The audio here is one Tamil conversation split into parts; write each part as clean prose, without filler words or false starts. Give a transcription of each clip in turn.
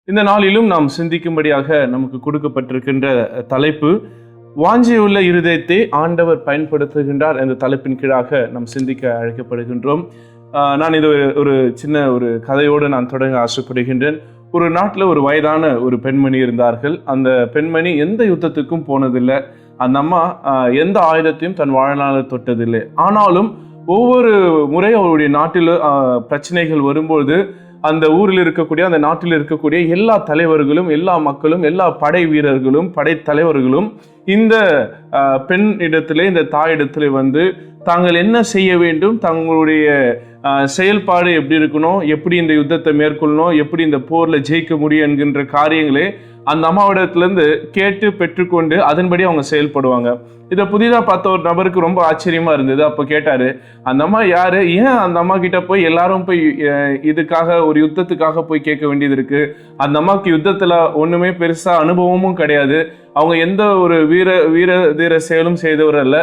இந்த நாளிலும் நாம் சிந்திக்கும்படியாக நமக்கு கொடுக்கப்பட்டிருக்கின்ற தலைப்பு, வாஞ்சியுள்ள இருதயத்தை ஆண்டவர் பயன்படுத்துகின்றார் என்ற தலைப்பின் கீழாக நாம் சிந்திக்க அழைக்கப்படுகின்றோம். நான் இது ஒரு சின்ன கதையோடு நான் தொடங்க ஆசைப்படுகின்றேன். ஒரு நாட்டில் ஒரு வயதான ஒரு பெண்மணி இருந்தார்கள். அந்த பெண்மணி எந்த யுத்தத்துக்கும் போனதில்லை. அந்த அம்மா எந்த ஆயுதத்தையும் தன் வாழ்நாளில் தொட்டதில்லை. ஆனாலும் ஒவ்வொரு முறை அவருடைய நாட்டில் பிரச்சனைகள் வரும்போது அந்த ஊரில் இருக்கக்கூடிய, அந்த நாட்டில் இருக்கக்கூடிய எல்லா தலைவர்களும், எல்லா மக்களும், எல்லா படை வீரர்களும், படை தலைவர்களும் இந்த பெண் இடத்திலே, இந்த தாயிடத்திலே வந்து தாங்கள் என்ன செய்ய வேண்டும், தங்களுடைய செயல்பாடு எப்படி இருக்கணும், எப்படி இந்த யுத்தத்தை மேற்கொள்ளணும், எப்படி இந்த போரில் ஜெயிக்க முடியும் என்கின்ற காரியங்களே அந்த அம்மாவிடத்துலேருந்து கேட்டு பெற்றுக்கொண்டு அதன்படி அவங்க செயல்படுவாங்க. இதை புதிதாக பார்த்த ஒரு நபருக்கு ரொம்ப ஆச்சரியமா இருந்தது. அப்போ கேட்டாரு, அந்த அம்மா யாரு, ஏன் அந்த அம்மா கிட்ட போய் எல்லாரும் போய் இதுக்காக ஒரு யுத்தத்துக்காக போய் கேட்க வேண்டியது இருக்கு? அந்த அம்மாவுக்கு யுத்தத்துல ஒண்ணுமே பெருசா அனுபவமும் கிடையாது. அவங்க எந்த ஒரு வீர செயலும் செய்தவர் அல்ல.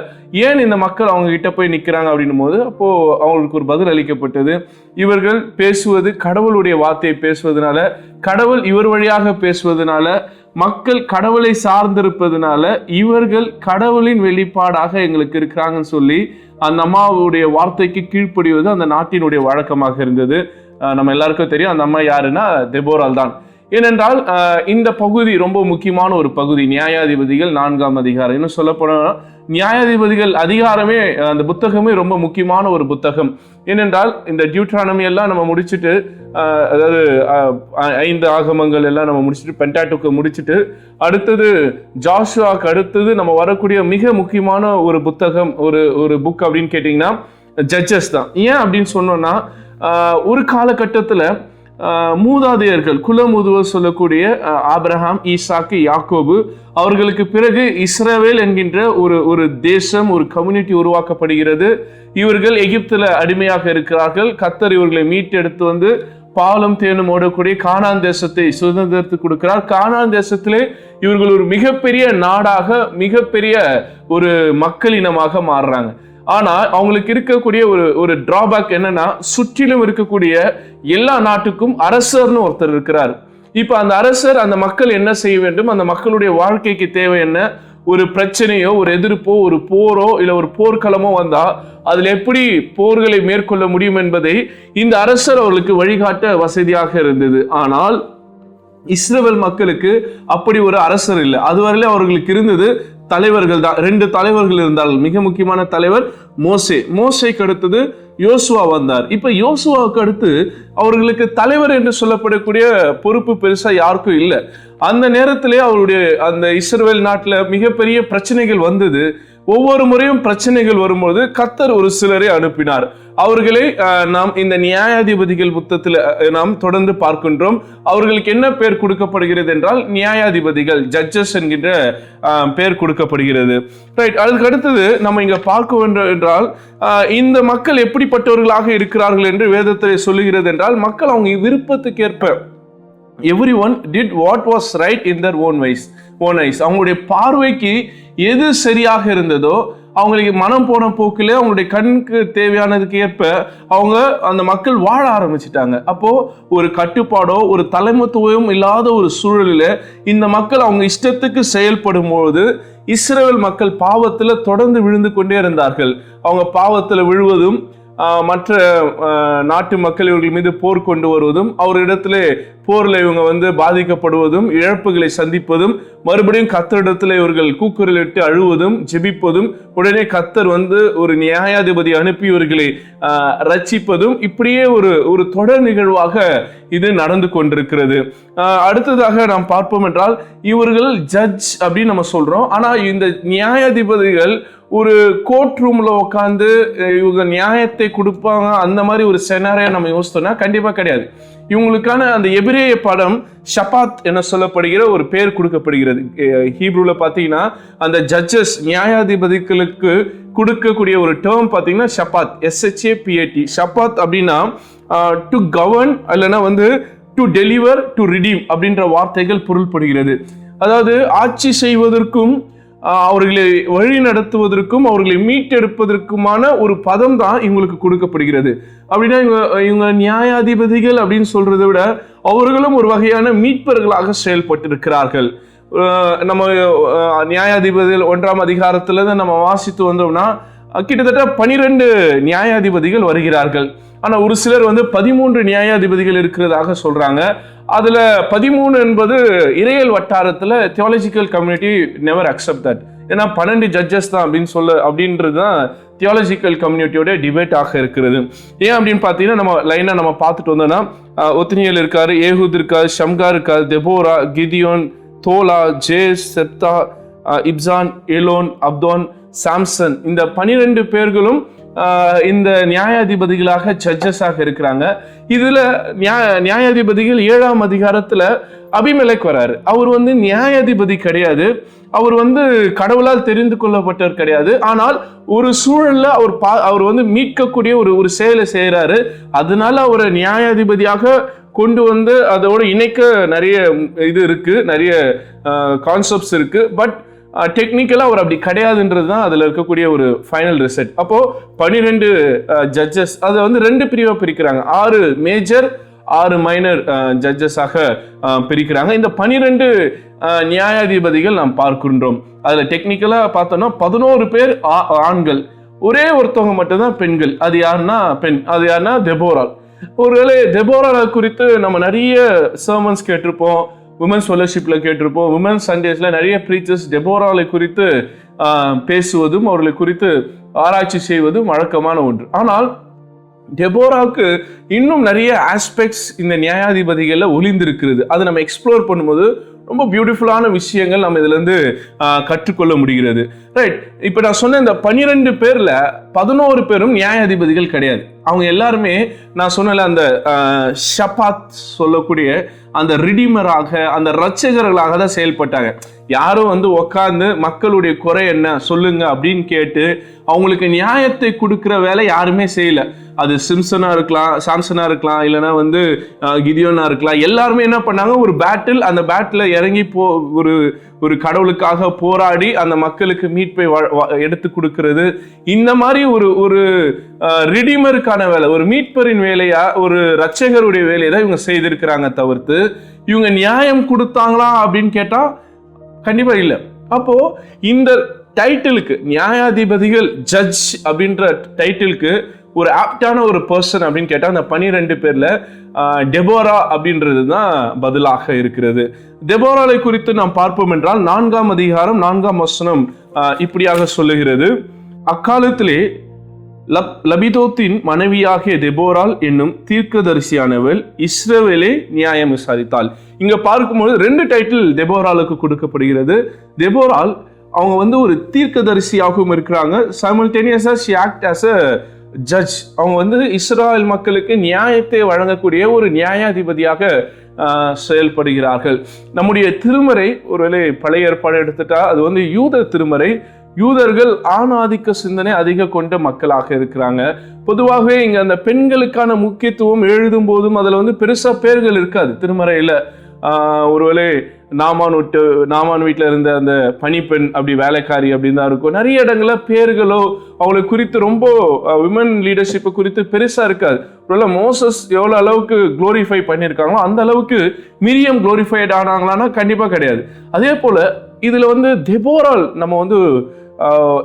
ஏன் இந்த மக்கள் அவங்க கிட்ட போய் நிக்கிறாங்க அப்படின்னும் போது அப்போ அவங்களுக்கு ஒரு பதில் அளிக்கப்பட்டது. இவர்கள் பேசுவது கடவுளுடைய வார்த்தையை பேசுவதனால, கடவுள் இவர் வழியாக பேசுவதனால, மக்கள் கடவுளை சார்ந்திருப்பதனால இவர்கள் கடவுளின் வெளிப்பாடாக எங்களுக்கு இருக்கிறாங்கன்னு சொல்லி அந்த அம்மாவுடைய வார்த்தைக்கு கீழ்ப்படிவது அந்த நாட்டினுடைய வழக்கமாக இருந்தது. நம்ம எல்லாருக்கும் தெரியும் அந்த அம்மா யாருன்னா தெபோரால் தான். ஏனென்றால் இந்த பகுதி ரொம்ப முக்கியமான ஒரு பகுதி. நியாயாதிபதிகள் 4ஆம் அதிகாரம், இன்னும் சொல்ல போனா நியாயாதிபதிகள் அதிகாரமே, அந்த புத்தகமே ரொம்ப முக்கியமான ஒரு புத்தகம். ஏனென்றால் இந்த டியூட்ரானமி எல்லாம் நம்ம முடிச்சுட்டு, அதாவது 5 ஆகமங்கள் எல்லாம் நம்ம முடிச்சுட்டு, பென்டாட்டுக்கு முடிச்சுட்டு, அடுத்தது ஜாஷுவாக்கு அடுத்தது நம்ம வரக்கூடிய மிக முக்கியமான ஒரு புத்தகம், ஒரு புக் அப்படின்னு கேட்டிங்கன்னா ஜட்ஜஸ் தான். ஏன் அப்படின்னு சொன்னோம்னா, ஒரு காலகட்டத்தில் மூதாதையர்கள், குலமுதுவர் சொல்லக்கூடிய ஆபிரகாம், ஈசாக்கு, யாக்கோபு, அவர்களுக்கு பிறகு இஸ்ரவேல் என்கின்ற ஒரு தேசம், ஒரு கம்யூனிட்டி உருவாக்கப்படுகிறது. இவர்கள் எகிப்துல அடிமையாக இருக்கிறார்கள். கர்த்தர் இவர்களை மீட்டெடுத்து வந்து பாலும் தேனும் ஓடக்கூடிய கானான் தேசத்தை சுதந்திரத்து கொடுக்கிறார். கானான் தேசத்திலே இவர்கள் ஒரு மிகப்பெரிய நாடாக, மிகப்பெரிய ஒரு மக்களினமாக மாறுறாங்க. ஆனா அவங்களுக்கு இருக்கக்கூடிய ஒரு டிராபேக் என்னன்னா, சுற்றிலும் இருக்கக்கூடிய எல்லா நாட்டுக்கும் அரசர்னு ஒருத்தர் இருக்கிறார். இப்ப அந்த அரசர் அந்த மக்கள் என்ன செய்ய வேண்டும், அந்த மக்களுடைய வாழ்க்கைக்கு தேவை என்ன, ஒரு பிரச்சனையோ, ஒரு எதிர்ப்போ, ஒரு போரோ, இல்ல ஒரு போர்க்களமோ வந்தா அதுல எப்படி போர்களை மேற்கொள்ள முடியும் என்பதை இந்த அரசர் அவர்களுக்கு வழிகாட்ட வசதியாக இருந்தது. ஆனால் இஸ்ரவேல் மக்களுக்கு அப்படி ஒரு அரசர் இல்லை. அதுவரையில அவர்களுக்கு இருந்தது தலைவர்கள் தான். 2 தலைவர்கள் இருந்தார்கள். மிக முக்கியமான தலைவர் மோசேக்கு அடுத்தது யோசுவா வந்தார். இப்ப யோசுவாவுக்கு அடுத்து அவர்களுக்கு தலைவர் என்று சொல்லப்படக்கூடிய பொறுப்பு பெருசா யாருக்கும் இல்லை. அந்த நேரத்திலே அவருடைய அந்த இஸ்ரவேல் நாட்டுல மிகப்பெரிய பிரச்சனைகள் வந்தது. ஒவ்வொரு முறையும் பிரச்சனைகள் வரும்போது கர்த்தர் ஒரு சிலரை அனுப்பினார். அவர்களை நாம் இந்த நியாயாதிபதிகள் புத்தகத்தில் நாம் தொடர்ந்து பார்க்கின்றோம். அவர்களுக்கு என்ன பெயர் கொடுக்கப்படுகிறது என்றால் நியாயாதிபதிகள், ஜட்ஜஸ் என்கின்ற பெயர் கொடுக்கப்படுகிறது. ரைட். அதுக்கு அடுத்தது நம்ம இங்க பார்க்க வேண்டும் என்றால், இந்த மக்கள் எப்படிப்பட்டவர்களாக இருக்கிறார்கள் என்று வேதத்தில் சொல்லுகிறது என்றால், மக்கள் அவங்க விருப்பத்துக்கேற்ப everyone did what was right in their own eyes. அவங்களுடைய பார்வைக்கு எது சரியாக இருந்ததோ, அவங்களுக்கு மனம் போன போக்கிலே, அவங்களுடைய கண்ணுக்கு தேவையானதுக்கு ஏற்ப அவங்க அந்த மக்கள் வாழ ஆரம்பிச்சிட்டாங்க. அப்போ ஒரு கட்டுப்பாடோ ஒரு தலைமைத்துவம் இல்லாத ஒரு சூழலில் இந்த மக்கள் அவங்க இஷ்டத்துக்கு செயல்படும் போது இஸ்ரவேல் மக்கள் பாவத்துல தொடர்ந்து விழுந்து கொண்டே இருந்தார்கள். அவங்க பாவத்துல விழுவதும், மற்ற நாட்டு மக்கள் இவர்கள் மீது போர் கொண்டு வருவதும், அவரிடத்திலே போரில் இவங்க வந்து பாதிக்கப்படுவதும், இழப்புகளை சந்திப்பதும், மறுபடியும் கர்த்தரிடத்தில் இவர்கள் கூக்குரலிட்டு அழுவதும், ஜெபிப்பதும், உடனே கர்த்தர் வந்து ஒரு நியாயாதிபதி அனுப்பி இவர்களை ரட்சிப்பதும், இப்படியே ஒரு தொடர் நிகழ்வாக இது நடந்து கொண்டிருக்கிறது. அடுத்ததாக நாம் பார்ப்போம் என்றால், இவர்கள் ஜட்ஜ் அப்படின்னு நம்ம சொல்றோம். ஆனா இந்த நியாயாதிபதிகள் ஒரு கோர்ட் ரூம்ல உட்காந்து இவங்க நியாயத்தை கொடுப்பாங்க, அந்த மாதிரி ஒரு செனாரியா நம்ம யோசித்தோம்னா கண்டிப்பா கிடையாது. இவங்களுக்கான அந்த எபிரேய படம் ஷபாத் என சொல்லப்படுகிற ஒரு பேர் கொடுக்கப்படுகிறது. ஹீப்ரூல பாத்தீங்கன்னா அந்த ஜட்ஜஸ், நியாயாதிபதிகளுக்கு கொடுக்கக்கூடிய ஒரு டேர்ம் பாத்தீங்கன்னா ஷபாத், SHAPAT. ஷபாத் அப்படின்னா டு கவர்ன், இல்லைன்னா வந்து டு டெலிவர், டு ரிடீம் அப்படின்ற வார்த்தைகள் பொருள்படுகிறது. அதாவது ஆட்சி செய்வதற்கும் அவர்களை வழி நடத்துவதற்கும் அவர்களை மீட்டெடுப்பதற்குமான ஒரு பதம் தான் இவங்களுக்கு கொடுக்கப்படுகிறது. அப்படின்னா இவங்க நியாயாதிபதிகள் அப்படின்னு சொல்றதை விட அவர்களும் ஒரு வகையான மீட்பர்களாக செயல்பட்டிருக்கிறார்கள். நம்ம நியாயாதிபதிகள் 1ஆம் அதிகாரத்துல நம்ம வாசித்து வந்தோம்னா கிட்டத்தட்ட 12 நியாயாதிபதிகள் வருகிறார்கள். ஆனா ஒரு சிலர் 13 நியாயாதிபதிகள் இருக்கிறதாக சொல்றாங்க. அதுல 13 என்பது இறையல் வட்டாரத்துல theological community never accept that. ஏன்னா 12 ஜட்ஜஸ் தான் அப்படின்றது தான் தியாலஜிக்கல் கம்யூனிட்டியோட டிபேட் ஆக இருக்கிறது. ஏன் அப்படின்னு பார்த்தீங்கன்னா நம்ம லைனா நம்ம பார்த்துட்டு வந்தோம்னா ஒத்னியேல் இருக்காரு, ஏஹூத் இருக்காரு, ஷம்கா இருக்காரு, தெபோரா, கிதியோன், தோலா, ஜேஸ், செப்தா, இப்சான், எலோன், அப்தோன், சாம்சன், இந்த 12 பேர்களும் இந்த நியாயாதிபதிகளாக ஜட்ஜஸாக இருக்கிறாங்க. இதுல நியாயாதிபதிகள் 7ஆம் அதிகாரத்துல அபிமெலேக் வராரு. அவர் நியாயாதிபதி கிடையாது, அவர் கடவுளால் தெரிந்து கொள்ளப்பட்டவர் கிடையாது. ஆனால் ஒரு சூழல்ல அவர் மீட்கக்கூடிய ஒரு செயலை செய்யறாரு. அதனால அவரை நியாயாதிபதியாக கொண்டு அதோட இணைக்க நிறைய இது இருக்கு, நிறைய கான்செப்ட்ஸ் இருக்கு. பட் டெக்னிக்கலா அவர் அப்படி கிடையாதுன்றது தான் அதுல இருக்கக்கூடிய ஒரு ஃபைனல் ரிசல்ட். அப்போ 12 ஜட்ஜஸ் அதை 2 பிரிவா பிரிக்கிறாங்க. 6 மேஜர் 6 மைனர் ஜட்ஜஸாக பிரிக்கிறாங்க. இந்த 12 நியாயாதிபதிகள் நாம் பார்க்கின்றோம். அதுல டெக்னிக்கலா பார்த்தோம்னா 11 பேர் ஆண்கள், ஒரே ஒருத்தவங்க மட்டும்தான் பெண்கள். அது யாருன்னா தெபோரால். ஒருவேளை தெபோரா குறித்து நம்ம நிறைய சர்மன்ஸ் கேட்டிருப்போம், விமன்ஸ் ஃபெலோஷிப்ல கேட்டிருப்போம், விமன்ஸ் சண்டேஸ்ல நிறைய ப்ரீச்சர்ஸ் டெபோராலை குறித்து பேசுவதும் அவர்களை குறித்து ஆராய்ச்சி செய்வதும் வழக்கமான ஒன்று. ஆனால் டெபோராவுக்கு இன்னும் நிறைய ஆஸ்பெக்ட்ஸ் இந்த நியாயாதிபதிகள்ல ஒளிந்திருக்கிறது. அதை நம்ம எக்ஸ்ப்ளோர் பண்ணும்போது ரொம்ப பியூட்டிஃபுல்லான விஷயங்கள் நம்ம இதுல இருந்து கற்றுக்கொள்ள முடிகிறது. ரைட், இப்ப நான் சொன்ன இந்த 12 பேர்ல 11 பேரும் நியாயாதிபதிகள் கிடையாது. அவங்க எல்லாருமே நான் சொன்ன அந்த ஷபாத் சொல்லக்கூடிய அந்த ரிடீமராக, அந்த ரட்சகர்களாக தான் செயல்பட்டாங்க. யாரும் உட்கார்ந்து மக்களுடைய குறை என்ன சொல்லுங்க அப்படின்னு கேட்டு அவங்களுக்கு நியாயத்தை கொடுக்கிற வேலை யாருமே செய்யல. அது சாம்சனா இருக்கலாம், இல்லைன்னா கிதியோனா இருக்கலாம். எல்லாருமே என்ன பண்ணாங்க, ஒரு பேட்டில், அந்த பேட்டில் இறங்கி ஒரு கடவுளுக்காக போராடி அந்த மக்களுக்கு மீட்பை எடுத்து கொடுக்கிறது, இந்த மாதிரி ஒரு ரிடீமருக்கான வேலை, ஒரு மீட்பரின் வேலையா, ஒரு ரட்சகருடைய வேலையை தான் இவங்க செய்திருக்கிறாங்க. தவிர்த்து இவங்க நியாயம் கொடுத்தாங்களா அப்படின்னு கேட்டா கண்டிப்பா இல்லை. அப்போ இந்த டைட்டிலுக்கு நியாயாதிபதிகள், ஜட்ஜ் அப்படின்ற டைட்டிலுக்கு ஒரு ஆப்டான ஒரு பர்சன் அப்படின்னு கேட்டா அந்த 12 பேர்ல டெபோரா அப்படின்றது தான் பதிலாக இருக்கிறது. டெபோராலை குறித்து நாம் பார்ப்போம் என்றால் 4ஆம் அதிகாரம் 4ஆம் வசனம் இப்படியாக சொல்லுகிறது: அக்காலத்திலே லபிதோத்தின் மனைவியாகிய தெபோரால் என்னும் தீர்க்கதரிசியானவள் இஸ்ரவேலை நியாயம் விசாரித்தாள். இங்க பார்க்கும்போது 2 டைட்டில் தெபோராலுக்கு கொடுக்கப்படுகிறது. தெபோரால் அவங்க ஒரு தீர்க்கதரிசியாகவும் இருக்கிறாங்க. சைமல்டேனியஸா she act as a judge. அவங்க இஸ்ராயல் மக்களுக்கு நியாயத்தை வழங்கக்கூடிய ஒரு நியாயாதிபதியாக செயல்படுகிறார்கள். நம்முடைய திருமறை ஒருவேளை பழைய ஏற்பாடு எடுத்துட்டா அது யூத திருமறை. யூதர்கள் ஆணாதிக்க சிந்தனை அதிக கொண்ட மக்களாக இருக்கிறாங்க. பொதுவாகவே இங்க அந்த பெண்களுக்கான முக்கியத்துவம் எழுதும் போதும் அதுல பெருசா பேர்கள் இருக்காது திருமறையில. ஒருவேளை நாமான் வீட்டில் இருந்த அந்த பணிப்பெண் அப்படி வேலைக்காரி அப்படின்னு தான் இருக்கும். நிறைய இடங்கள்ல பேர்களோ அவங்களை குறித்து ரொம்ப விமன் லீடர்ஷிப்பை குறித்து பெருசா இருக்காது. ஒருவேளை மோசஸ் எவ்வளவு அளவுக்கு குளோரிஃபை பண்ணியிருக்காங்களோ அந்த அளவுக்கு மிரியம் குளோரிஃபைட் ஆனாங்களான்னா கண்டிப்பா கிடையாது. அதே போல இதுல தெபோரால் நம்ம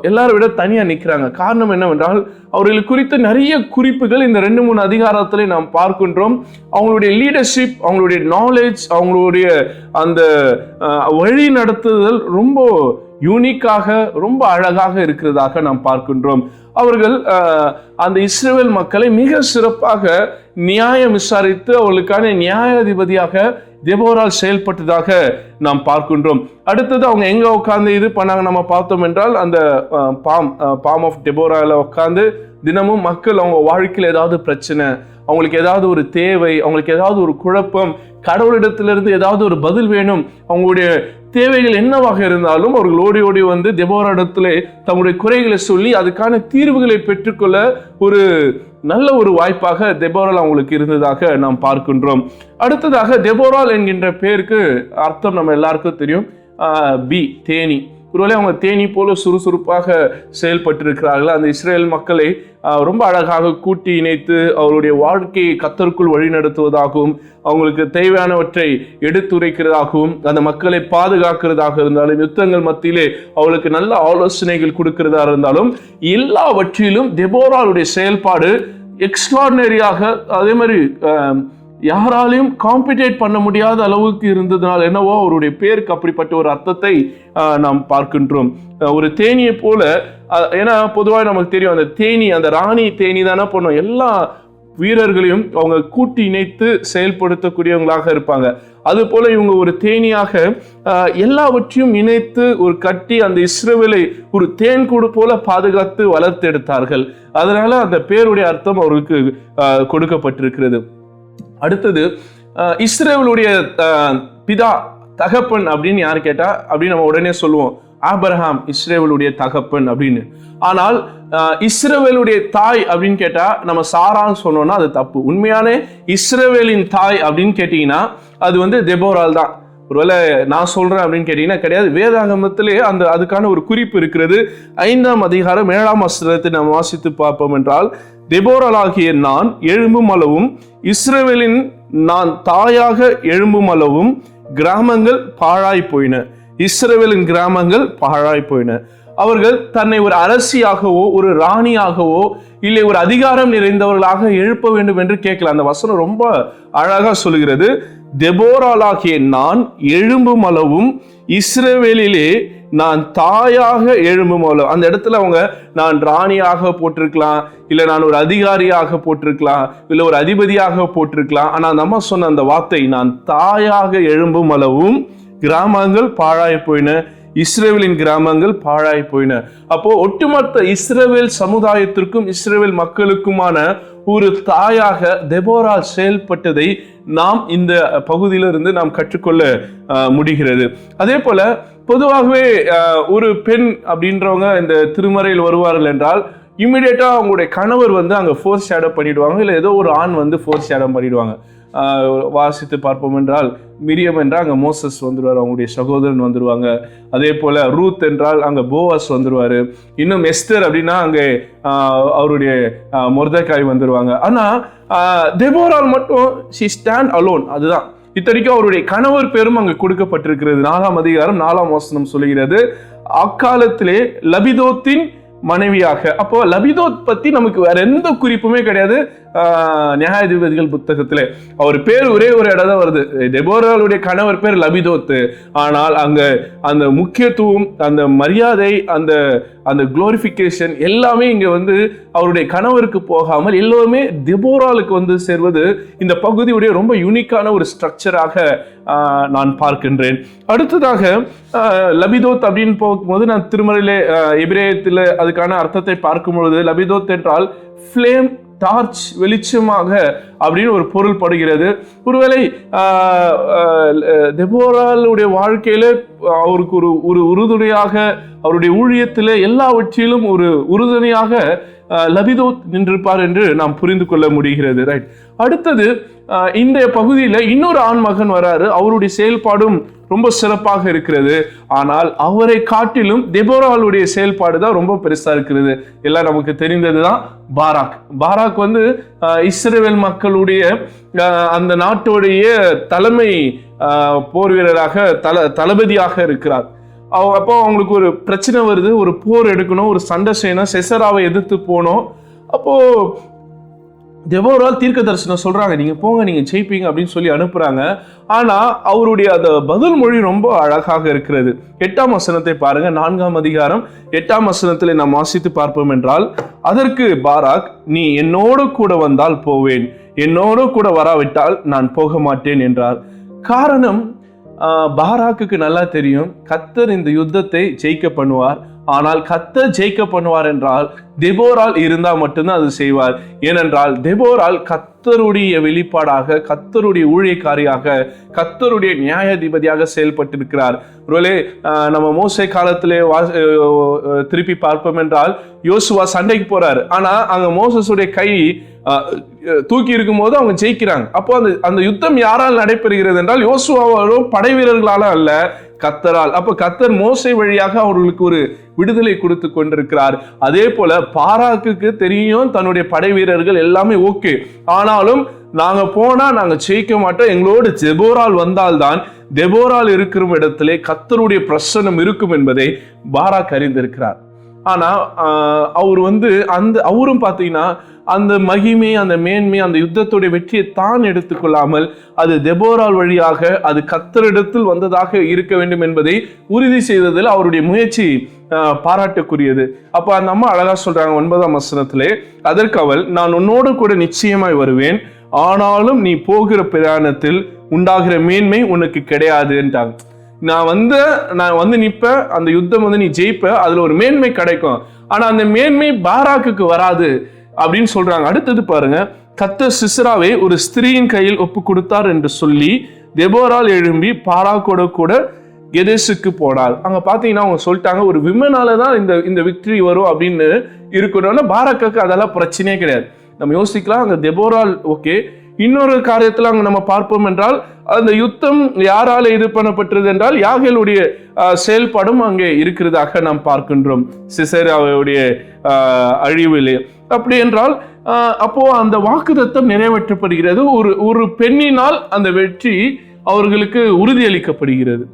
எல்லாரும் விட தனியா நிற்கிறாங்க. காரணம் என்னவென்றால் அவர்கள் குறித்து நிறைய குறிப்புகள் இந்த 2-3 அதிகாரத்திலே நாம் பார்க்கின்றோம். அவங்களுடைய லீடர்ஷிப், அவங்களுடைய நாலேஜ், அவங்களுடைய அந்த வழி நடத்துதல் ரொம்ப யூனிக்காக, ரொம்ப அழகாக இருக்கிறதாக நாம் பார்க்கின்றோம். அவர்கள் அந்த இஸ்ரவேல் மக்களை மிக சிறப்பாக நியாயம் விசாரித்து அவர்களுக்கான நியாயாதிபதியாக தெபோரால் செயல்பட்டதாக நாம் பார்க்கின்றோம். அடுத்தது அவங்க எங்க உட்கார்ந்து இது பண்ணாங்க நம்ம பார்த்தோம் என்றால் அந்த பாம் ஆஃப் டெபோரால உட்கார்ந்து தினமும் மக்கள் அவங்க வாழ்க்கையில் ஏதாவது பிரச்சனை, அவங்களுக்கு ஏதாவது ஒரு தேவை, அவங்களுக்கு ஏதாவது ஒரு குழப்பம், கடவுளிடத்திலிருந்து ஏதாவது ஒரு பதில் வேணும், அவங்களுடைய தேவைகள் என்னவாக இருந்தாலும் அவர்கள் ஓடி ஓடி தெபோரா இடத்துல தங்களுடைய குறைகளை சொல்லி அதுக்கான தீர்வுகளை பெற்றுக்கொள்ள ஒரு நல்ல ஒரு வாய்ப்பாக தெபோரால் அவங்களுக்கு இருந்ததாக நாம் பார்க்கின்றோம். அடுத்ததாக தெபோரால் என்கின்ற பேருக்கு அர்த்தம் நம்ம எல்லாருக்கும் தெரியும், பி தேனி. ஒருவேளை அவங்க தேனி போல சுறுசுறுப்பாக செயல்பட்டு இருக்கிறார்கள். அந்த இஸ்ரேல் மக்களை ரொம்ப அழகாக கூட்டி இணைத்து அவருடைய வாழ்க்கையை கர்த்தருக்குள் வழிநடத்துவதாகவும், அவங்களுக்கு தேவையானவற்றை எடுத்துரைக்கிறதாகவும், அந்த மக்களை பாதுகாக்கிறதாக இருந்தாலும், யுத்தங்கள் மத்தியிலே அவளுக்கு நல்ல ஆலோசனைகள் கொடுக்கிறதா இருந்தாலும், எல்லாவற்றிலும் தெபோராளுடைய செயல்பாடு எக்ஸ்ட்ராடினரியாக, அதே மாதிரி யாராலையும் காம்படிட் பண்ண முடியாத அளவுக்கு இருந்ததுனால என்னவோ அவருடைய பேருக்கு அப்படிப்பட்ட ஒரு அர்த்தத்தை நாம் பார்க்கின்றோம். ஒரு தேனியை போல, ஏன்னா பொதுவாக நமக்கு தெரியும் அந்த தேனி, அந்த ராணி தேனி தானே பண்ணும், எல்லா வீரர்களையும் அவங்க கூட்டி இணைத்து செயல்படுத்தக்கூடியவங்களாக இருப்பாங்க. அது போல இவங்க ஒரு தேனியாக எல்லாவற்றையும் இணைத்து ஒரு கட்டி அந்த இஸ்ரவேலை ஒரு தேன் கூடு போல பாதுகாத்து வளர்த்தெடுத்தார்கள். அதனால அந்த பேருடைய அர்த்தம் அவர்களுக்கு கொடுக்கப்பட்டிருக்கிறது. அடுத்தது, இஸ்ரவேலுடைய பிதா தகப்பன் அப்படின்னு யார் கேட்டா அப்படின்னு நம்ம உடனே சொல்லுவோம் ஆபிரகாம் இஸ்ரவேலுடைய தகப்பன் அப்படின்னு. ஆனால் இஸ்ரவேலுடைய தாய் அப்படின்னு கேட்டா நம்ம சாரான்னு சொன்னோம்னா அது தப்பு. உண்மையான இஸ்ரவேலின் தாய் அப்படின்னு கேட்டீங்கன்னா அது தெபோரால் தான். ஒருவேளை நான் சொல்றேன் அப்படின்னு கேட்டீங்கன்னா கிடையாது. வேதாகமத்திலே அதுக்கான ஒரு குறிப்பு இருக்கிறது. 5ஆம் அதிகாரம் 7ஆம் வசனத்தை நாம் வாசித்து பார்ப்போம் என்றால், தெபோராலாகிய நான் எழும்பும் அளவும் இஸ்ரவேலின் நான் தாயாக எழும்பும் அளவும் கிராமங்கள் பாழாய் போயின. இஸ்ரவேலின் கிராமங்கள் பாழாய் போயின. அவர்கள் தன்னை ஒரு அரசியாகவோ ஒரு ராணியாகவோ இல்லை ஒரு அதிகாரம் நிறைந்தவர்களாக எழுப்ப வேண்டும் என்று கேட்கல. அந்த வசனம் ரொம்ப அழகா சொல்கிறது. தெபோராலாகிய நான் எழும்பும் அளவும் இஸ்ரவேலிலே நான் தாயாக எழும்பும் அளவு. அந்த இடத்துல அவங்க நான் ராணியாக போட்டிருக்கலாம், இல்லை நான் ஒரு அதிகாரியாக போட்டிருக்கலாம், இல்லை ஒரு அதிபதியாக போட்டிருக்கலாம். ஆனால் அந்த அம்மா சொன்ன அந்த வார்த்தை, நான் தாயாக எழும்பும் அளவும் கிராமங்கள் பாழாய் போயின, இஸ்ரவேலின் கிராமங்கள் பாழாய் போயின. அப்போ ஒட்டுமொத்த இஸ்ரவேல் சமுதாயத்திற்கும் இஸ்ரவேல் மக்களுக்குமான ஒரு தாயாக தெபோரால் செயல்பட்டதை நாம் இந்த பகுதியிலிருந்து நாம் கற்றுக்கொள்ள முடிகிறது. அதே போல பொதுவாகவே ஒரு பெண் அப்படின்றவங்க இந்த திருமறையில் வருவார்கள் என்றால் இம்மிடியேட்டா அவங்களுடைய கணவர் அங்கே ஃபோர்ஸ் ஷேடோ பண்ணிடுவாங்க, இல்லை ஏதோ ஒரு ஆண் ஃபோர்ஸ் ஷேடோ பண்ணிடுவாங்க. வாசித்து பார்ப்போம் என்றால் மிரியம் என்றால் அங்கே மோசஸ் வந்துடுவார், அவங்களுடைய சகோதரன் வந்துடுவாங்க. அதே போல் ரூத் என்றால் அங்கே போவாஸ் வந்துடுவார். இன்னும் எஸ்தர் அப்படின்னா அங்கே அவருடைய மொர்தெகாய் வந்துடுவாங்க. ஆனால் தெபோரால் மட்டும் ஷி ஸ்டாண்ட் அலோன். அதுதான் இத்தனைக்கும் அவருடைய கணவர் பேரும் அங்கே கொடுக்கப்பட்டிருக்கிறது. 4ஆம் அதிகாரம் 4ஆம் வசனம் சொல்லுகிறது, அக்காலத்திலே லபிதோத்தின் மனைவியாக. அப்போ லபிதோத் பத்தி நமக்கு வேற எந்த குறிப்புமே கிடையாது நியாயாதிபதிகள் புத்தகத்திலே. அவர் பேர் ஒரே ஒரு இடம் தான் வருது, தெபோராளுடைய கணவர் பேர் லபிதோத். ஆனால் அங்க அந்த முக்கியத்துவம், அந்த மரியாதை, அந்த அந்த குளோரிஃபிகேஷன் எல்லாமே இங்க அவருடைய கணவருக்கு போகாமல் எல்லோருமே தெபோராளுக்கு சேர்வது இந்த பகுதியுடைய ரொம்ப யூனிக்கான ஒரு ஸ்ட்ரக்சராக நான் பார்க்கின்றேன். அடுத்ததாக லபிதோத் அப்படின்னு போகும்போது நான் திருமறையிலே எபிரேயத்தில் அதுக்கான அர்த்தத்தை பார்க்கும் பொழுது லபிதோத் என்றால் ஃப்ளேம், டார்ச், வெளிச்சமாக அப்படின்னு ஒரு பொருள் படுகிறது. ஒருவேளை தெபோராளுடைய வாழ்க்கையில அவருக்கு ஒரு உறுதுணையாக, அவருடைய ஊழியத்தில் எல்லாவற்றிலும் ஒரு உறுதுணையாக லபிதோத் நின்றிருப்பார் என்று நாம் புரிந்து கொள்ள முடிகிறது. ரைட். அடுத்தது இந்த பகுதியில் இன்னொரு ஆண் மகன் வராரு. அவருடைய செயல்பாடும் ரொம்ப சிறப்பாக இருக்கிறது. ஆனால் அவரை காட்டிலும் தெபோராளுடைய செயல்பாடு தான் ரொம்ப பெருசா இருக்கிறது. எல்லாம் நமக்கு தெரிந்ததுதான் பாராக். பாராக் இஸ்ரவேல் மக்களுடைய அந்த நாட்டுடைய தலைமை போர் வீரராக தளபதியாக இருக்கிறார். அப்போ அவங்களுக்கு ஒரு பிரச்சனை வருது, ஒரு போர் எடுக்கணும், ஒரு சண்டை செய்யணும், செசராவை எதிர்த்து போனோம். அப்போ தெபோரால் தீர்க்க தரிசனம் சொல்றாங்க, நீங்க போங்க, நீங்க ஜெயிப்பீங்க அப்படின்னு சொல்லி அனுப்புறாங்க. ஆனா அவருடைய அந்த பதில் மொழி ரொம்ப அழகாக இருக்கிறது. 8ஆம் வசனத்தை பாருங்க. 4ஆம் அதிகாரம் 8ஆம் வசனத்தில் நாம் வாசித்து பார்ப்போம் என்றால், அதற்கு பாராக், நீ என்னோடு கூட வந்தால் போவேன், என்னோடு கூட வராவிட்டால் நான் போக மாட்டேன் என்றார். காரணம், பாராக்குக்கு நல்லா தெரியும் கர்த்தர் இந்த யுத்தத்தை ஜெயிக்க பண்ணுவார். ஆனால் கர்த்தர் ஜெயிக்க பண்ணுவார் என்றால் தெபோரால் இருந்தால் மட்டும்தான் அது செய்வார். ஏனென்றால் தெபோரால் கர்த்தருடைய வெளிப்பாடாக, கர்த்தருடைய ஊழியக்காரியாக, கர்த்தருடைய நியாயாதிபதியாக செயல்பட்டிருக்கிறார். ஒருவேளை நம்ம மோசே காலத்திலே திருப்பி பார்ப்போம் என்றால், யோசுவா சண்டைக்கு போறாரு. ஆனா அங்க மோசஸுடைய கை தூக்கி இருக்கும் போது அவங்க ஜெயிக்கிறாங்க. அப்போ அந்த யுத்தம் யாரால் நடைபெறுகிறது என்றால் யோசுவாவும் படை வீரர்களால அல்ல, கர்த்தரால். அப்ப கர்த்தர் மோசே வழியாக அவர்களுக்கு ஒரு விடுதலை கொடுத்து கொண்டிருக்கிறார். அதே போல பாராக்குக்கு தெரியும் தன்னுடைய படை வீரர்கள் எல்லாமே ஓகே, ஆனாலும் நாங்க போனா நாங்க ஜெயிக்க மாட்டோம், எங்களோடு தெபோரால் வந்தால்தான், தெபோரால் இருக்கிற இடத்திலே கர்த்தருடைய பிரசன்னம் இருக்கும் என்பதை பாராக் அறிந்திருக்கிறார். ஆனா அவர் அவரும் பாத்தீங்கன்னா அந்த மகிமை, அந்த மேன்மை, அந்த யுத்தத்துடைய வெற்றியை தான் எடுத்துக்கொள்ளாமல் அது தெபோரால் வழியாக அது கர்த்தரிடத்தில் வந்ததாக இருக்க வேண்டும் என்பதை உறுதி செய்ததில் அவருடைய முயற்சி பாராட்டுக்குரியது. அப்ப அந்த அம்மா அழகா சொல்றாங்க 9ஆம் வசனத்திலே, அதற்கு அவள், நான் உன்னோடு கூட நிச்சயமாய் வருவேன், ஆனாலும் நீ போகிற பிரயாணத்தில் உண்டாகிற மேன்மை உனக்கு கிடையாதுன்ட்டாங்க. நான் வந்து நிப்ப, அந்த யுத்தம் நீ ஜெயிப்ப, அதுல ஒரு மேன்மை கிடைக்கும், ஆனா அந்த மேன்மை பாராக்குக்கு வராது அப்படின்னு சொல்றாங்க. அடுத்தது பாருங்க, கர்த்தர் சிஸ்ராவை ஒரு ஸ்திரீயின் கையில் ஒப்பு கொடுத்தார் என்று சொல்லி தெபோரால் எழும்பி பாராக்கோட கூட கெதேசுக்கு போனாள். அங்க பாத்தீங்கன்னா அவங்க சொல்லிட்டாங்க, ஒரு விமனாலதான் இந்த விக்டரி வரும் அப்படின்னு இருக்கணும்னா பாராக்கு அதெல்லாம் பிரச்சனையே கிடையாது. நம்ம யோசிக்கலாம், அங்க தெபோரால் ஓகே. இன்னொரு காரியத்துல அங்க நம்ம பார்ப்போம் என்றால், அந்த யுத்தம் யாரால இது பண்ணப்பட்டது என்றால் யாகேலுடைய செயல்பாடும் அங்கே இருக்கிறதாக நாம் பார்க்கின்றோம், சிசேராவுடைய அழிவிலே. அப்படி என்றால் அப்போ அந்த வாக்குத்தத்தம் நிறைவேற்றப்படுகிறது. ஒரு பெண்ணினால் அந்த வெற்றி அவர்களுக்கு உறுதியளிக்கப்படுகிறது.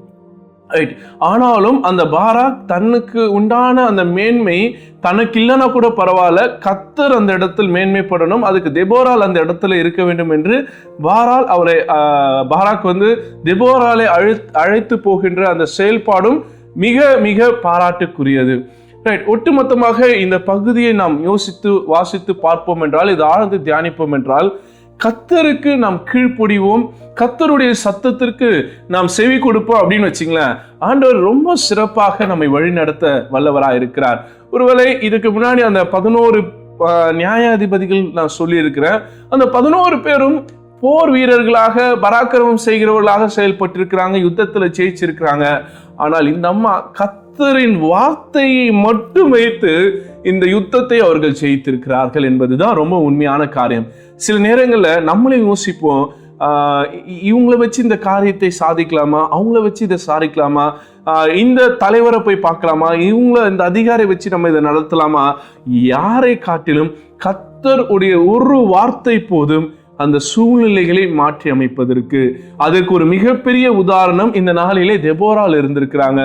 ஆனாலும் அந்த பாராக் தனக்கு உண்டான அந்த மேன்மை தனக்கு இல்லைன்னா கூட பரவாயில்ல, கர்த்தர் அந்த இடத்தில் மேன்மைப்படணும், அதுக்கு தெபோரால் அந்த இடத்துல இருக்க வேண்டும் என்று பாராக் தெபோராலை அழைத்து போகின்ற அந்த செயல்பாடும் மிக மிக பாராட்டுக்குரியது. ஒட்டுமொத்தமாக இந்த பகுதியை நாம் யோசித்து வாசித்து பார்ப்போம் என்றால், இது ஆழ்ந்து தியானிப்போம் என்றால், கர்த்தருக்கு நாம் கீழ்ப்படிவோம், கர்த்தருடைய சத்தத்திற்கு நாம் செவி கொடுப்போம் அப்படின்னு வச்சுங்களேன், ஆண்டவர் ரொம்ப சிறப்பாக நம்மை வழி நடத்த வல்லவராக இருக்கிறார். ஒருவேளை இதுக்கு முன்னாடி அந்த 11 நியாயாதிபதிகள் நான் சொல்லி இருக்கிறேன். அந்த 11 பேரும் போர் வீரர்களாக, பராக்கிரமம் செய்கிறவர்களாக செயல்பட்டிருக்கிறாங்க, யுத்தத்துல ஜெயிச்சிருக்கிறாங்க. ஆனால் இந்த அம்மா கர்த்தரின் வார்த்தையை மட்டும் வைத்து இந்த யுத்தத்தை அவர்கள் ஜெயித்திருக்கிறார்கள் என்பதுதான் ரொம்ப உண்மையான காரியம். சில நேரங்களில் நம்மளே யோசிப்போம், இவங்களை வச்சு இந்த காரியத்தை சாதிக்கலாமா, அவங்கள வச்சு இதை சாதிக்கலாமா, இந்த தலைவரை போய் பார்க்கலாமா, இந்த அதிகாரி வச்சு நம்ம இதை நடத்தலாமா. யாரை காட்டிலும் கர்த்தர் உடைய ஒரு வார்த்தை போதும் அந்த சூழ்நிலைகளை மாற்றி அமைப்பதற்கு. அதற்கு ஒரு மிகப்பெரிய உதாரணம் இந்த நாளிலே தெபோரால் இருந்திருக்கிறாங்க.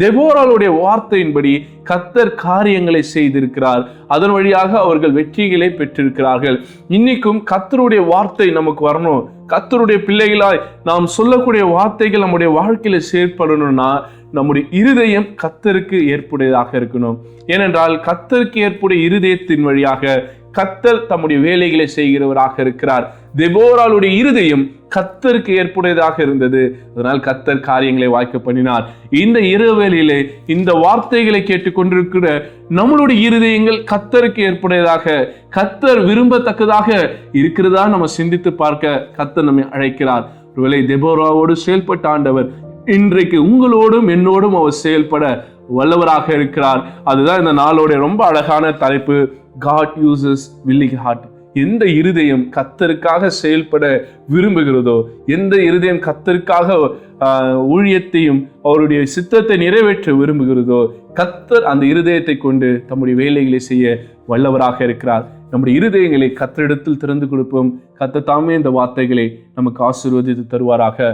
தெபோராளுடைய வார்த்தையின்படி கர்த்தர் காரியங்களை செய்திருக்கிறார், அதன் வழியாக அவர்கள் வெற்றிகளை பெற்றிருக்கிறார்கள். இன்னைக்கும் கர்த்தருடைய வார்த்தை நமக்கு வரணும். கர்த்தருடைய பிள்ளைகளாய் நாம் சொல்லக்கூடிய வார்த்தைகள் நம்முடைய வாழ்க்கையில செயற்படணும்னா நம்முடைய இருதயம் கர்த்தருக்கு ஏற்புடையதாக இருக்கணும். ஏனென்றால் கர்த்தருக்கு ஏற்புடைய இருதயத்தின் வழியாக கர்த்தர் தம்முடைய வேலைகளை செய்கிறவராக இருக்கிறார். தெபோராளுடைய இருதயம் கர்த்தருக்கு ஏற்புடையதாக இருந்தது, அதனால் கர்த்தர் காரியங்களை வாய்க்க பண்ணினார். இந்த இரவேளையிலே இந்த வார்த்தைகளை கேட்டுக்கொண்டிருக்கிற நம்மளுடைய இருதயங்கள் கர்த்தருக்கு ஏற்புடையதாக, கர்த்தர் விரும்பத்தக்கதாக இருக்கிறதா நம்ம சிந்தித்து பார்க்க கர்த்தர் நம்மை அழைக்கிறார். ஒருவேளை தெபோராவோடு செயல்பட்ட ஆண்டவர் இன்றைக்கு உங்களோடும் என்னோடும் அவர் செயல்பட வல்லவராக இருக்கிறார். அதுதான் இந்த நாளோட ரொம்ப அழகான தலைப்பு, God uses willing heart. எந்த இருதயம் கர்த்தருக்காக செயல்பட விரும்புகிறதோ, எந்த இருதயம் கர்த்தருக்காக ஊழியத்தையும் அவருடைய சித்தத்தை நிறைவேற்ற விரும்புகிறதோ, கர்த்தர் அந்த இருதயத்தை கொண்டு தம்முடைய வேலைகளை செய்ய வல்லவராக இருக்கிறார். நம்முடைய இருதயங்களை கர்த்தரிடத்தில் திறந்து கொடுப்போம். கர்த்தர் தாமே இந்த வார்த்தைகளை நமக்கு ஆசீர்வதித்து தருவாராக.